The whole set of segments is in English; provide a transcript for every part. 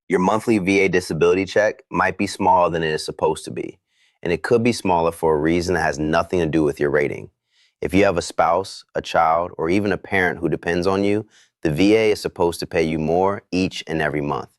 Your monthly VA disability check might be smaller than it is supposed to be, and it could be smaller for a reason that has nothing to do with your rating. If you have a spouse, a child, or even a parent who depends on you, the VA is supposed to pay you more each and every month.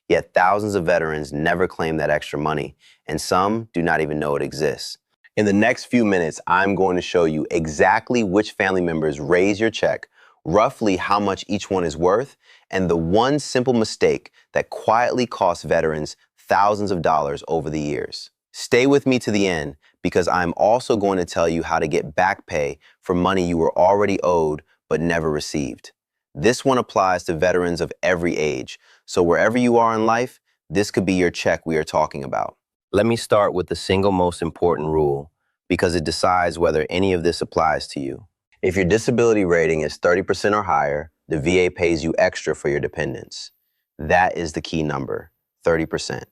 Yet thousands of veterans never claim that extra money, and some do not even know it exists. In the next few minutes, I'm going to show you exactly which family members raise your check, roughly how much each one is worth, and the one simple mistake that quietly costs veterans thousands of dollars over the years. Stay with me to the end because I'm also going to tell you how to get back pay for money you were already owed but never received. This one applies to veterans of every age, so wherever you are in life, this could be your check we are talking about. Let me start with the single most important rule because it decides whether any of this applies to you. If your disability rating is 30% or higher, the VA pays you extra for your dependents. That is the key number, 30%.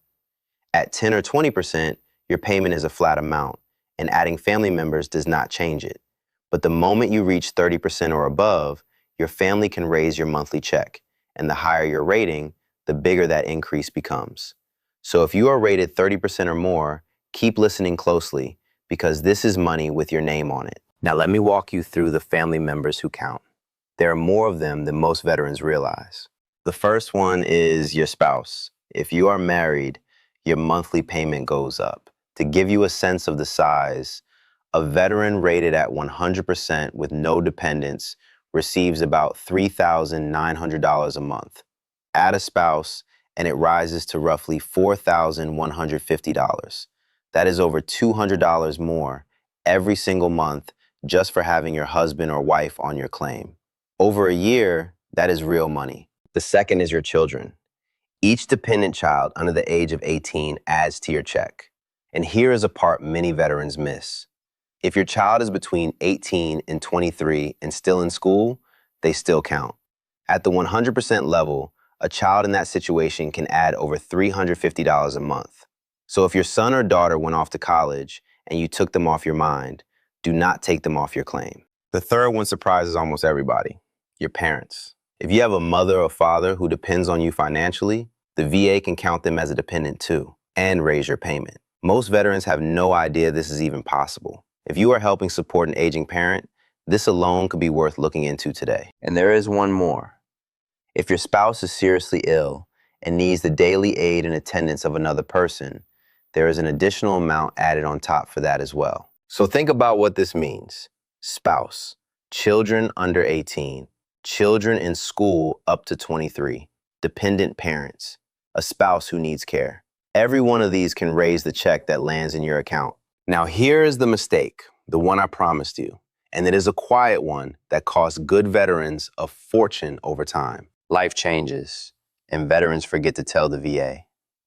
At 10 or 20%, your payment is a flat amount, and adding family members does not change it. But the moment you reach 30% or above, your family can raise your monthly check, and the higher your rating, the bigger that increase becomes. So if you are rated 30% or more, keep listening closely because this is money with your name on it. Now let me walk you through the family members who count. There are more of them than most veterans realize. The first one is your spouse. If you are married, your monthly payment goes up. To give you a sense of the size, a veteran rated at 100% with no dependents receives about $3,900 a month. Add a spouse, and it rises to roughly $4,150. That is over $200 more every single month just for having your husband or wife on your claim. Over a year, that is real money. The second is your children. Each dependent child under the age of 18 adds to your check. And here is a part many veterans miss. If your child is between 18 and 23 and still in school, they still count. At the 100% level, a child in that situation can add over $350 a month. So if your son or daughter went off to college and you took them off your mind, do not take them off your claim. The third one surprises almost everybody, your parents. If you have a mother or father who depends on you financially, the VA can count them as a dependent too and raise your payment. Most veterans have no idea this is even possible. If you are helping support an aging parent, this alone could be worth looking into today. And there is one more. If your spouse is seriously ill and needs the daily aid and attendance of another person, there is an additional amount added on top for that as well. So think about what this means. Spouse, children under 18, children in school up to 23, dependent parents, a spouse who needs care. Every one of these can raise the check that lands in your account. Now here is the mistake, the one I promised you, and it is a quiet one that costs good veterans a fortune over time. Life changes, and veterans forget to tell the VA.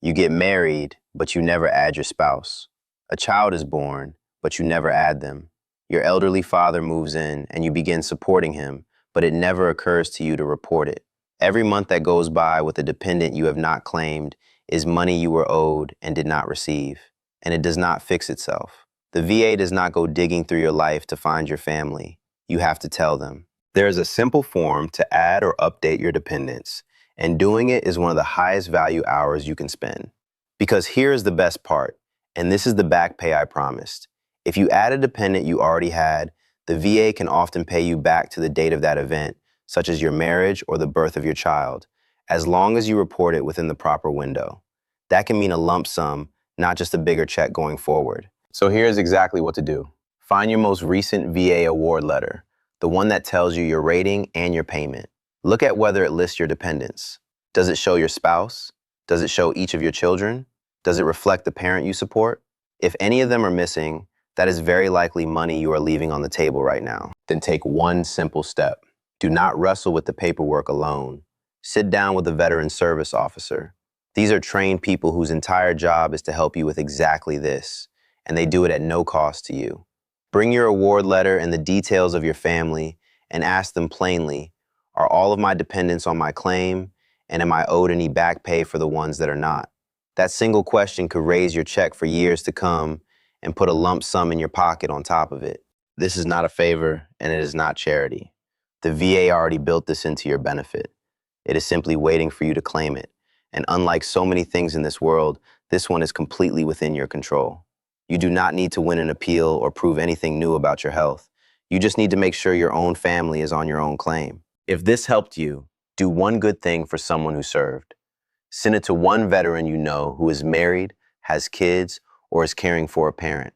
You get married, but you never add your spouse. A child is born, but you never add them. Your elderly father moves in, and you begin supporting him, but it never occurs to you to report it. Every month that goes by with a dependent you have not claimed is money you were owed and did not receive, and it does not fix itself. The VA does not go digging through your life to find your family. You have to tell them. There is a simple form to add or update your dependents, and doing it is one of the highest value hours you can spend. Because here is the best part, and this is the back pay I promised. If you add a dependent you already had, the VA can often pay you back to the date of that event, such as your marriage or the birth of your child, as long as you report it within the proper window. That can mean a lump sum, not just a bigger check going forward. So here's exactly what to do. Find your most recent VA award letter, the one that tells you your rating and your payment. Look at whether it lists your dependents. Does it show your spouse? Does it show each of your children? Does it reflect the parent you support? If any of them are missing, that is very likely money you are leaving on the table right now. Then take one simple step. Do not wrestle with the paperwork alone. Sit down with a veteran service officer. These are trained people whose entire job is to help you with exactly this, and they do it at no cost to you. Bring your award letter and the details of your family and ask them plainly, are all of my dependents on my claim, and am I owed any back pay for the ones that are not? That single question could raise your check for years to come and put a lump sum in your pocket on top of it. This is not a favor, and it is not charity. The VA already built this into your benefit. It is simply waiting for you to claim it. And unlike so many things in this world, this one is completely within your control. You do not need to win an appeal or prove anything new about your health. You just need to make sure your own family is on your own claim. If this helped you, do one good thing for someone who served. Send it to one veteran you know who is married, has kids, or is caring for a parent.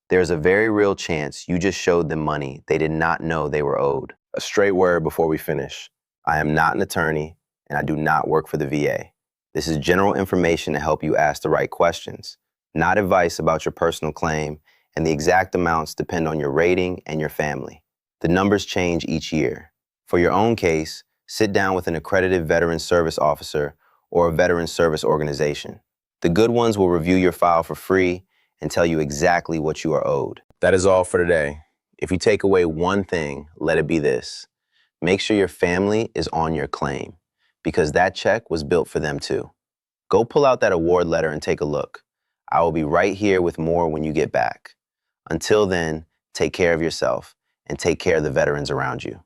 There's a very real chance you just showed them money they did not know they were owed. A straight word before we finish. I am not an attorney, and I do not work for the VA. This is general information to help you ask the right questions, not advice about your personal claim, and the exact amounts depend on your rating and your family. The numbers change each year. For your own case, sit down with an accredited veteran service officer or a veteran service organization. The good ones will review your file for free and tell you exactly what you are owed. That is all for today. If you take away one thing, let it be this. Make sure your family is on your claim, because that check was built for them too. Go pull out that award letter and take a look. I will be right here with more when you get back. Until then, take care of yourself and take care of the veterans around you.